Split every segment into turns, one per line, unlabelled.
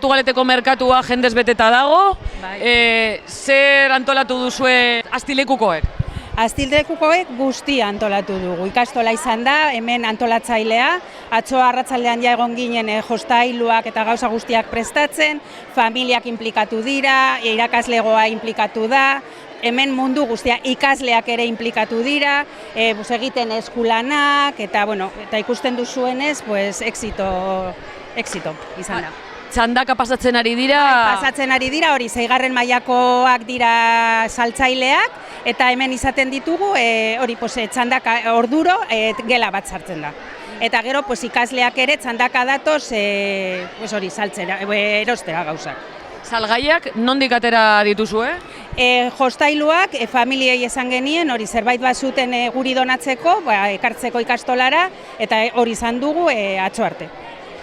Portugaleteko merkatua jendez beteta dago, zer antolatu duzue astilekukoek?
Astilekukoek guztia antolatu dugu. Ikastola izan da, hemen antolatzailea, atzo arratsaldean ja egon ginen jostailuak eta gauza guztiak prestatzen, familiak implikatu dira, irakaslegoa implikatu da, hemen mundu guztia, ikasleak ere implikatu dira, egiten eskulanak, eta ikusten duzuenez, éxito izan da.
Txandaka pasatzen ari dira?
Pasatzen ari dira, hori 6. mailakoak dira saltzaileak, eta hemen izaten ditugu, txandaka orduro gela bat sartzen da. Eta gero ikasleak ere txandaka datoz saltzera, erostera gauzak.
Salgaiak nondik atera dituzue?
Jostailuak familiei esan genien, hori zerbait bat zuten guri donatzeko, ekartzeko ikastolara, eta hori izan dugu atzo arte.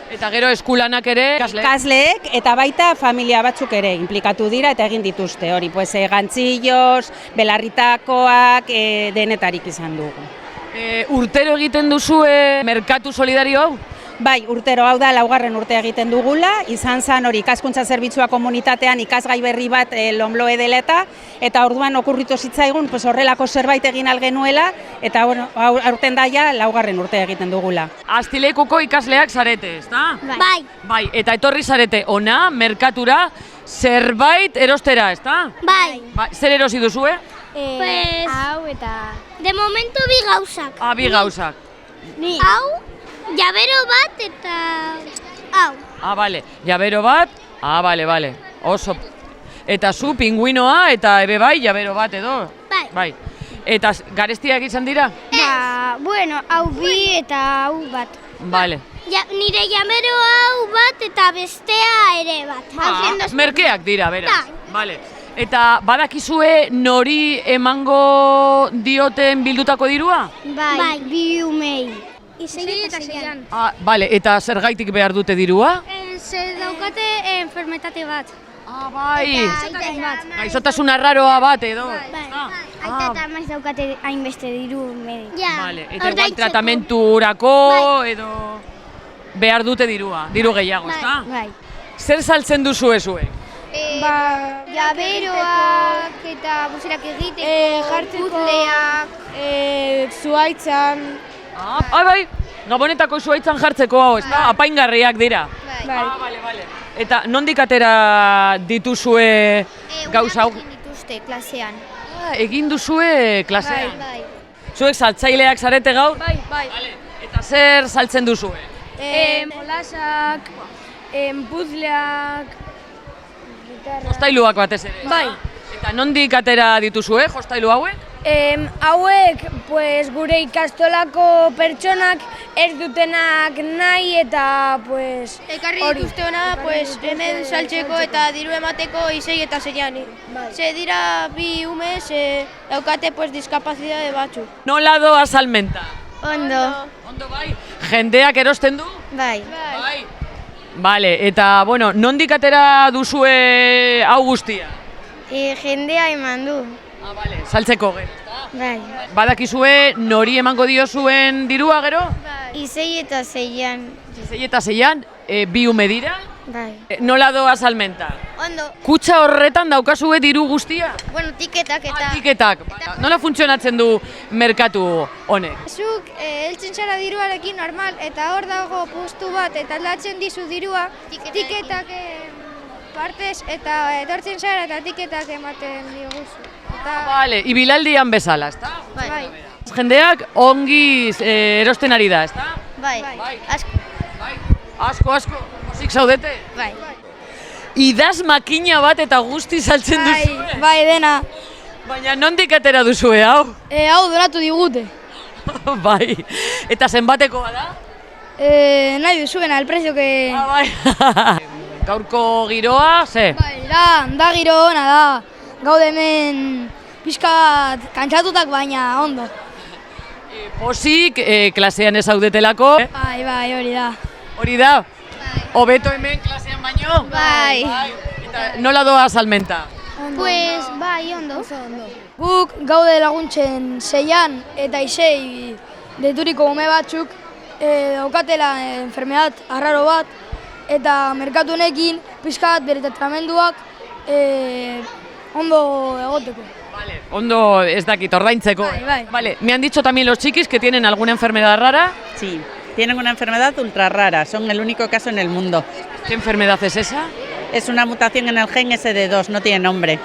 Eta gero eskulanak ere?
Ikasleek eta baita familia batzuk ere implikatu dira eta egin dituzte. Hori, gantzillos, belarritakoak, denetarik izan dugu.
Urtero egiten duzue merkatu solidario hau?
Bai, urtero hau da 4. urtea egiten dugula, izan zen hori ikaskuntza zerbitzua komunitatean ikasgai berri bat lonbloe dela eta orduan okurritu zitzaigun horrelako zerbait egin algenuela, eta aurten daia 4. urtea egiten dugula.
Astilekuko ikasleak zarete, ezta?
Bai.
Bai, eta etorri zarete ona, merkatura, zerbait erostera, ezta?
Bai.
Zer erosi duzue?
Hau eta... De momento bi gauzak.
Bi gauzak.
Hau, jabero bat eta... hau.
Bale. Jabero bat? Bale. Oso. Eta zu, pinguinoa, eta ebe bai, jabero bat edo? Bai. Eta garestiak izan dira?
Hau bi eta hau bat.
Bale.
Nire jabero hau bat eta bestea ere bat.
Merkeak dira, beraz. Bale. Eta badakizue nori emango dioten bildutako dirua?
Bai, bi umei. Izei eta zeian.
Bale, eta zergaitik behar dute dirua?
Zer daukate enfermetate bat.
Bai. Gaizotasun arraroa bat edo?
Bai. Aita eta maiz daukate hainbeste diru medi.
Bale, eta igual tratamenturako edo behar dute dirua, diru gehiago, ezta?
Bai.
Zer saltzen duzu zuek?
Jaberoak eta buzerak egiteko, puzleak,
zuaitzan.
Bai, gabonetako zuaitzan jartzeko hau, ezta? Apaingarriak dira.
Bai.
Eta nondik atera dituzue gauza hau?
Egin dituzte klasean.
Egin duzue klasean?
Bai.
Zuek saltzaileak zarete gaur?
Bai.
Eta zer saltzen duzue?
Jolasak, puzleak,
Jostailuak batez ere?
Bai.
Eta nondik atera dituzue jostailu hauek?
Hauek gure ikastolako pertsonak ez dutenak nahi eta
ekarri dituzte ona hemen saltzeko eta diru emateko izei eta zeian. Ze dira bi ume, daukate diskapazidade batzuk.
Nola doa salmenta?
Ondo.
Ondo bai? Jendeak erosten du?
Bai.
Bale, eta nondik atera duzue hau guztia?
Jendea eman du.
Bale, saltzeko gero.
Bai.
Badakizue nori emango diozuen dirua gero?
Izei eta zeian.
Izei eta zeian, bi ume dira?
Bai.
Nola doa salmenta?
Ondo.
Kutxa horretan daukazue diru guztia?
Tiketak eta...
Tiketak. Nola funtzionatzen du merkatu honek?
Zuk heltzen zara diruarekin normal eta hor dago postu bat eta aldatzen dizu dirua tiketak partez eta etortzen zara eta tiketak ematen diguzu.
Bale, ibilaldian bezala, ezta?
Bai.
Jendeak ongi erosten ari da, ezta?
Bai.
Asko. Pozik zaudete?
Bai.
Idaz makina bat eta guzti saltzen duzue?
Bai, dena.
Baina nondik atera duzue, hau?
Hau donatu digute.
Bai. Eta zenbatekoa da?
Nahi duzuena, el prezio que...
Bai. Gaurko giroa, ze?
Bai, da giro ona da. Gaude hemen pixkat kantxatutak baina ondo.
Pozik, klasean ez zaudetelako.
Bai, hori da.
Hori da? Hobeto hemen klasean baino?
Bai.
Eta nola doa salmenta?
Bai, ondo.
Guk gaude laguntzen zeian eta izei deturiko ume batzuk daukatela enfermedad arraro bat
eta merkatu honekin pixka bat bere tratamenduak ondo egoteko.
Vale, ondo ez dakit, ordaintzeko.
Bai.
Vale, me han dicho también los chiquis que tienen alguna enfermedad rara.
Sí, tienen una enfermedad ultra rara, son el único caso en el mundo.
¿Qué enfermedad es esa?
Es una mutación en el gen SD2, no tiene nombre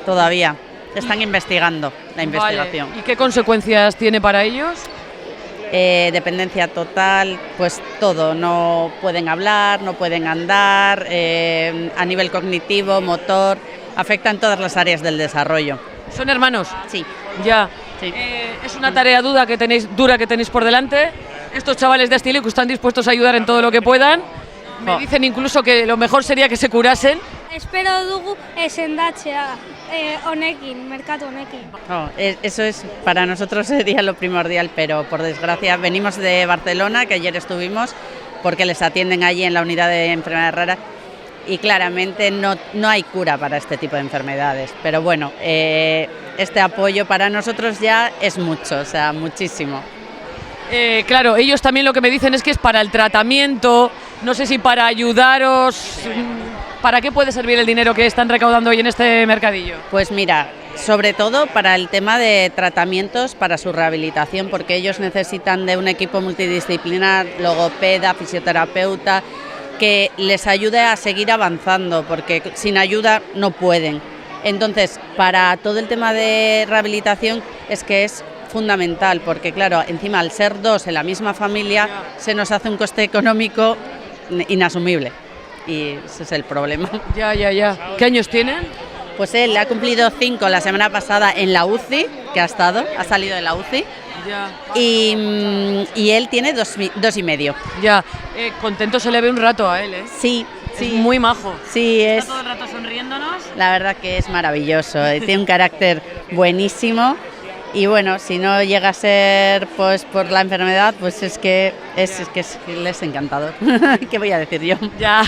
todavía. Están investigando la investigación.
Vale. ¿Y qué consecuencias tiene para ellos?
Dependencia total, pues todo, no pueden hablar, no pueden andar, a nivel cognitivo, motor, afectan todas las áreas del desarrollo.
¿Son hermanos?
Sí.
Ya.
Sí.
Es una tarea dura que tenéis por delante. Estos chavales de Astileku están dispuestos a ayudar en todo lo que puedan. Me dicen incluso que lo mejor sería que se curasen.
Espero dugu sendatzea honekin, merkatu honekin.
Eso es, para nosotros sería lo primordial, pero por desgracia venimos de Barcelona, que ayer estuvimos, porque les atienden allí en la unidad de enfermedades raras y claramente no hay cura para este tipo de enfermedades. Pero bueno, este apoyo para nosotros ya es mucho, o sea, muchísimo.
Claro, ellos también lo que me dicen es que es para el tratamiento, no sé si para ayudaros. ¿Para qué puede servir el dinero que están recaudando hoy en este mercadillo?
Pues mira, sobre todo para el tema de tratamientos, para su rehabilitación, porque ellos necesitan de un equipo multidisciplinar, logopeda, fisioterapeuta, que les ayude a seguir avanzando, porque sin ayuda no pueden. Entonces, para todo el tema de rehabilitación es que es fundamental, porque claro, encima al ser dos en la misma familia se nos hace un coste económico inasumible y ese es el problema.
Ya. ¿Qué años tienen?
Pues él ha cumplido 5 la semana pasada en la UCI, que ha salido de la UCI.
Ya.
Y él tiene 2 y medio.
Ya, contento se le ve un rato a él, ¿eh?
Sí.
Es muy majo.
Sí,
Está todo el rato sonriéndonos.
La verdad que es maravilloso, tiene un carácter buenísimo. Y bueno, si no llega a ser pues por la enfermedad, pues es que él es encantador. ¿Qué voy a decir yo?
Ya.